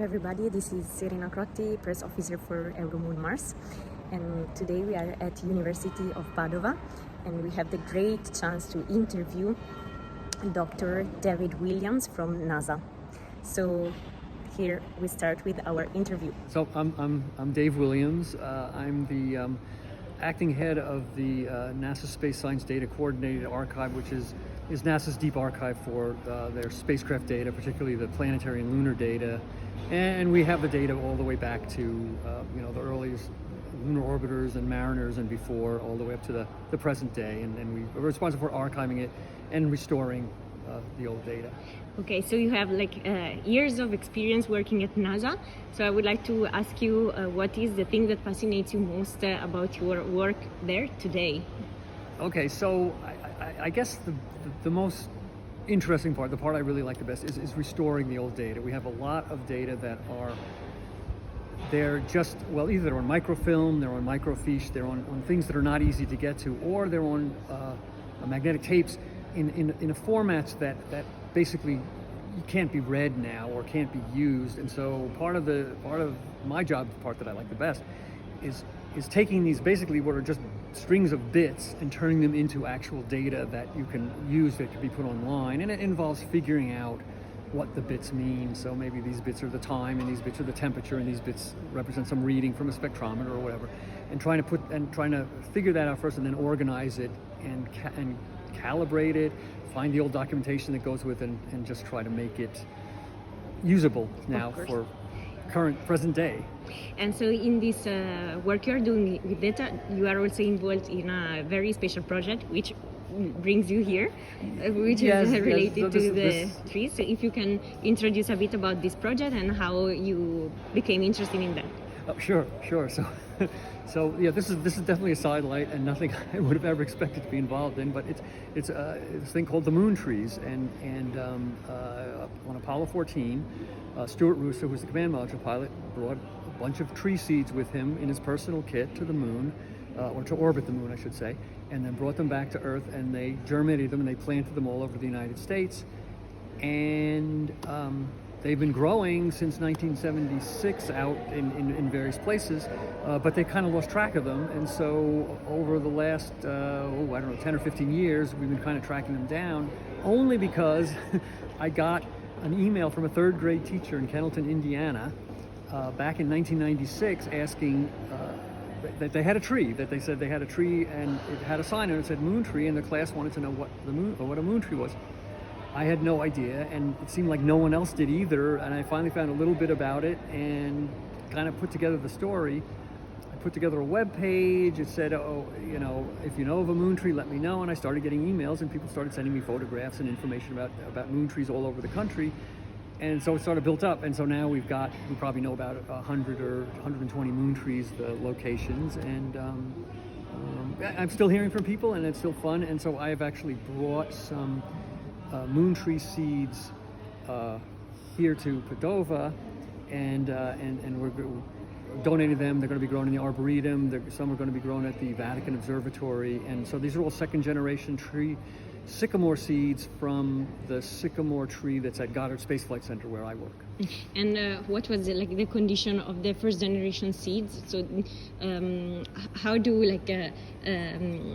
everybody, this is Serena Crotti, Press Officer for EuroMoonMars, and today we are at University of Padua and we have the great chance to interview Dr. David Williams from NASA. So here we start with our interview. So I'm Dave Williams. I'm the acting head of the NASA Space Science Data Coordinated Archive, which is NASA's deep archive for their spacecraft data, particularly the planetary and lunar data. And we have the data all the way back to the earliest lunar orbiters and mariners and before, all the way up to the present day. And we're responsible for archiving it and restoring the old data. Okay, so you have years of experience working at NASA. So I would like to ask you, what is the thing that fascinates you most about your work there today? Okay, so I guess the most interesting part, the part I really like the best, is restoring the old data. We have a lot of data that they're just, well, either they're on microfilm, they're on microfiche, they're on things that are not easy to get to, or they're on magnetic tapes in a format that basically you can't be read now or can't be used. And so part of my job, the part that I like the best, is taking these basically what are just strings of bits and turning them into actual data that you can use, that can be put online. And it involves figuring out what the bits mean. So maybe these bits are the time, and these bits are the temperature, and these bits represent some reading from a spectrometer or whatever. And trying to figure that out first, and then organize it and calibrate it, find the old documentation that goes with it, and just try to make it usable now for present day. And so in this work you're doing with data, you are also involved in a very special project which brings you here, which is related to the trees. So if you can introduce a bit about this project and how you became interested in that. Oh, sure. So yeah, this is definitely a sidelight and nothing I would have ever expected to be involved in. But it's this thing called the moon trees, and on Apollo 14, Stuart Rooster, who was the command module pilot, brought a bunch of tree seeds with him in his personal kit to the moon, or to orbit the moon, I should say, and then brought them back to Earth, and they germinated them and they planted them all over the United States, and they've been growing since 1976 out in various places, but they kind of lost track of them. And so over the last, 10 or 15 years, we've been kind of tracking them down, only because I got an email from a third grade teacher in Kennelton, Indiana, back in 1996, asking that they had a tree, that they said they had a tree and it had a sign and it said moon tree, and the class wanted to know what a moon tree was. I had no idea, and it seemed like no one else did either, and I finally found a little bit about it and kind of put together the story. I put together a web page. It said, if you know of a moon tree, let me know. And I started getting emails, and people started sending me photographs and information about moon trees all over the country. And so it sort of built up, and so now we probably know about 100 or 120 moon trees, the locations, and I'm still hearing from people, and it's still fun. And so I have actually brought some moon tree seeds here to Padua, and we're donating them. They're going to be grown in the Arboretum. Some are going to be grown at the Vatican Observatory, and so these are all second-generation sycamore seeds from the sycamore tree that's at Goddard Space Flight Center, where I work. And what was the condition of the first-generation seeds? So how do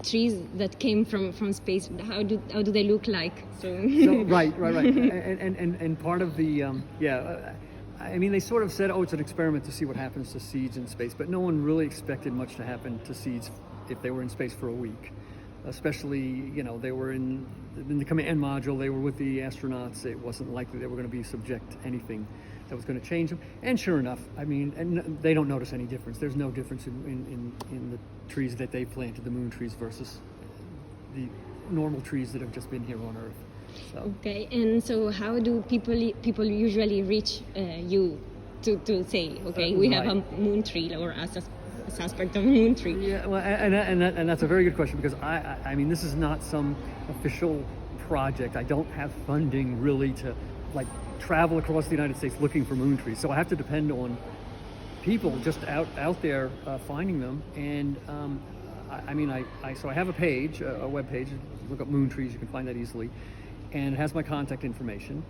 trees that came from space, how do they look like? So right. And part of the I mean, they sort of said, it's an experiment to see what happens to seeds in space, but no one really expected much to happen to seeds if they were in space for a week. Especially, they were in the command module, they were with the astronauts. It wasn't likely they were going to be subject to anything that was going to change them. And sure enough, and they don't notice any difference. There's no difference in the trees that they planted, the moon trees, versus the normal trees that have just been here on Earth. So. Okay, and so how do people usually reach you to say, we have a moon tree, or a suspect of a moon tree? Yeah, well, and that's a very good question, because I mean, this is not some official project. I don't have funding really to travel across the United States looking for moon trees, so I have to depend on people just out there finding them. And so I have a page, a web page. Look up moon trees, you can find that easily, and it has my contact information.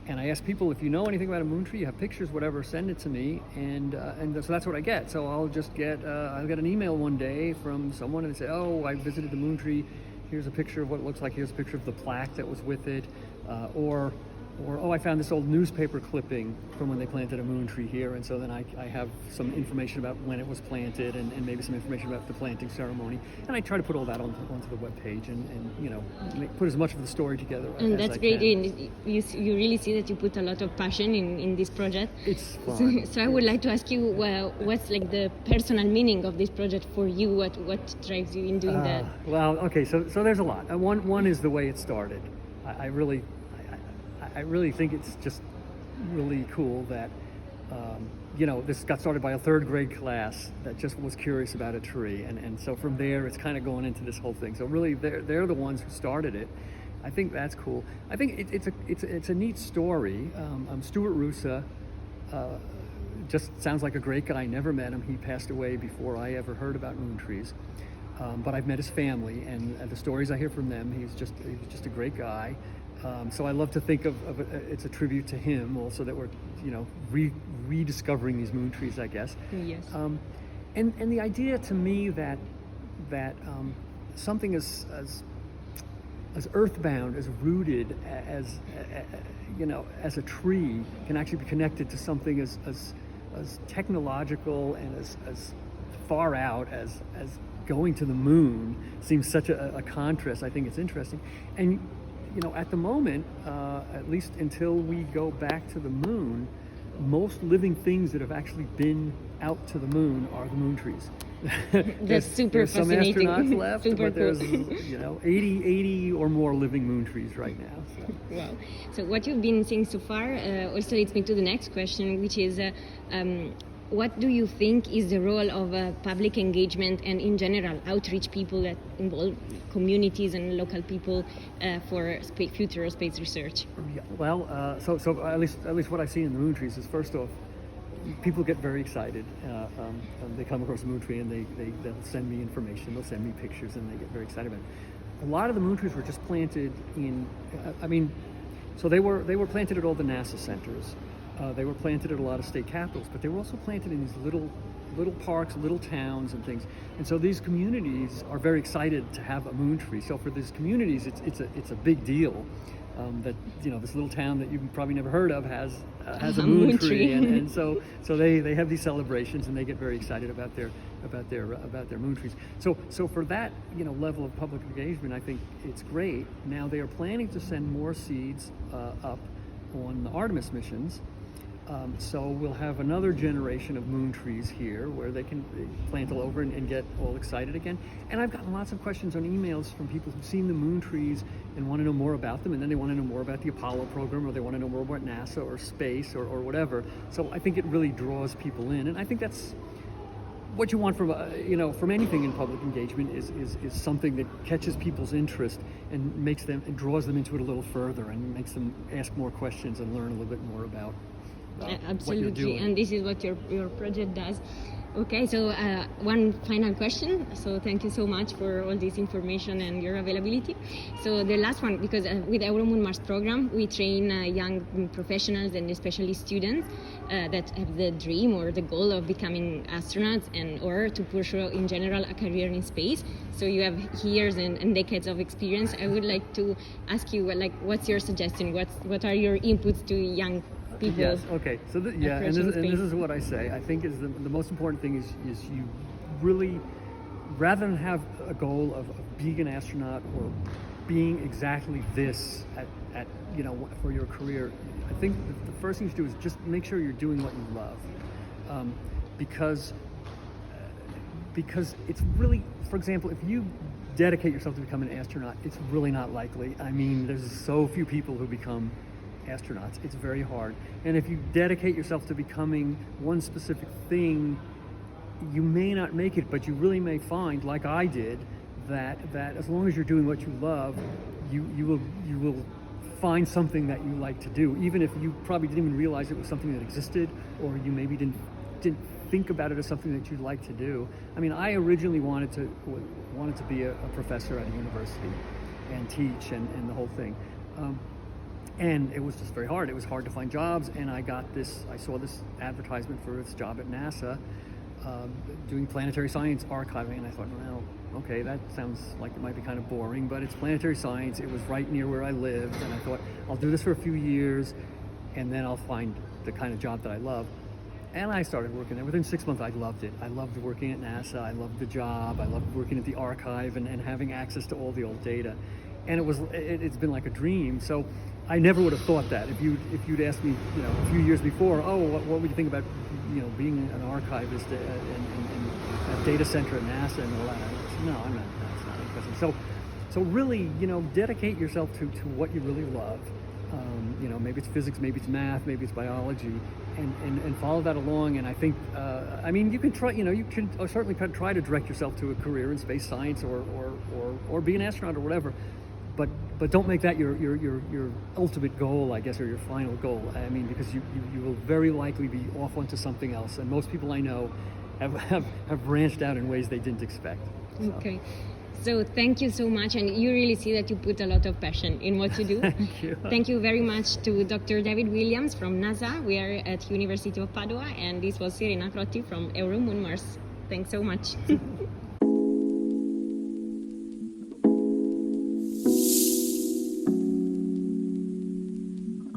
And I ask people, if you know anything about a moon tree, you have pictures, whatever, send it to me. And so that's what I get. So I'll just get an email one day from someone and they say, oh, I visited the moon tree. Here's a picture of what it looks like. Here's a picture of the plaque that was with it. Or oh, I found this old newspaper clipping from when they planted a moon tree here, and so then I have some information about when it was planted and maybe some information about the planting ceremony, and I try to put all that onto the webpage and put as much of the story together and as that's I great. can. You really see that you put a lot of passion in this project. It's fun. So I would like to ask you, what's like the personal meaning of this project for you? What drives you in doing that? Well, okay, so there's a lot. One is the way it started. I really think it's just really cool that, this got started by a third grade class that just was curious about a tree. And so from there, it's kind of going into this whole thing. So really, they're the ones who started it. I think that's cool. I think it's a neat story. Stuart Rusa just sounds like a great guy. I never met him. He passed away before I ever heard about moon trees. But I've met his family, and the stories I hear from them, he was just a great guy. So I love to think of it's a tribute to him also, that we're rediscovering these moon trees, I guess. Yes. And the idea to me that something as earthbound, as rooted as a tree can actually be connected to something as technological and as far out as going to the moon seems such a contrast. I think it's interesting. And at the moment, at least until we go back to the moon, most living things that have actually been out to the moon are the moon trees. That's super there's fascinating. Some astronauts left, Super but there's cool. 80 or more living moon trees right now. So. Wow. So what you've been saying so far also leads me to the next question, which is what do you think is the role of public engagement and in general outreach people that involve communities and local people for future space research? Yeah, well, so at least what I see in the moon trees is, first off, people get very excited. They come across a moon tree and they'll send me information, they'll send me pictures, and they get very excited about it. A lot of the moon trees were just planted in, so they were planted at all the NASA centers. They were planted at a lot of state capitals, but they were also planted in these little parks, little towns and things. And so these communities are very excited to have a moon tree. So for these communities, it's a big deal that this little town that you've probably never heard of has a moon tree, and so they have these celebrations and they get very excited about their moon trees. So for that level of public engagement, I think it's great. Now they are planning to send more seeds up on the Artemis missions. So we'll have another generation of moon trees here where they can plant all over and get all excited again. And I've gotten lots of questions on emails from people who've seen the moon trees and want to know more about them, and then they want to know more about the Apollo program, or they want to know more about NASA or space or whatever. So I think it really draws people in, and I think that's what you want from from anything in public engagement is something that catches people's interest and draws them into it a little further and makes them ask more questions and learn a little bit more about absolutely. And this is what your project does. Okay, so one final question. So thank you so much for all this information and your availability. So the last one, because with EuroMoonMars program, we train young professionals and especially students that have the dream or the goal of becoming astronauts or to pursue in general a career in space. So you have years and decades of experience. I would like to ask you, what's your suggestion? What are your inputs to young people? Yes. Okay. So and this is what I say. I think is the most important thing is you really, rather than have a goal of being an astronaut or being exactly this at for your career, I think the first thing you do is just make sure you're doing what you love, because it's really, for example, if you dedicate yourself to become an astronaut, it's really not likely. I mean, there's so few people who become astronauts. It's very hard. And if you dedicate yourself to becoming one specific thing, you may not make it, but you really may find, like I did, that as long as you're doing what you love, you will find something that you like to do, even if you probably didn't even realize it was something that existed, or you maybe didn't think about it as something that you'd like to do. I mean, I originally wanted to be a professor at a university and teach and the whole thing. And it was just very hard. It was hard to find jobs, and I saw this advertisement for this job at NASA, doing planetary science archiving, and I thought, well, okay, that sounds like it might be kind of boring, but it's planetary science. It was right near where I lived, and I thought, I'll do this for a few years, and then I'll find the kind of job that I love. And I started working there. Within 6 months, I loved it. I loved working at NASA. I loved the job. I loved working at the archive and having access to all the old data. And it's been like a dream. So I never would have thought that if you'd asked me, a few years before, what would you think about, being an archivist and a data center at NASA and all that? I said, no, that's not interesting. So really, dedicate yourself to what you really love. Maybe it's physics, maybe it's math, maybe it's biology, and follow that along. And I think, you can try, you can certainly try to direct yourself to a career in space science or be an astronaut or whatever. But don't make that your ultimate goal, I guess, or your final goal. I mean, because you will very likely be off onto something else. And most people I know have branched out in ways they didn't expect. So. Okay. So thank you so much, and you really see that you put a lot of passion in what you do. Thank you. Thank you very much to Dr. David Williams from NASA. We are at University of Padua, and this was Serena Crotti from EuroMoonMars. Thanks so much.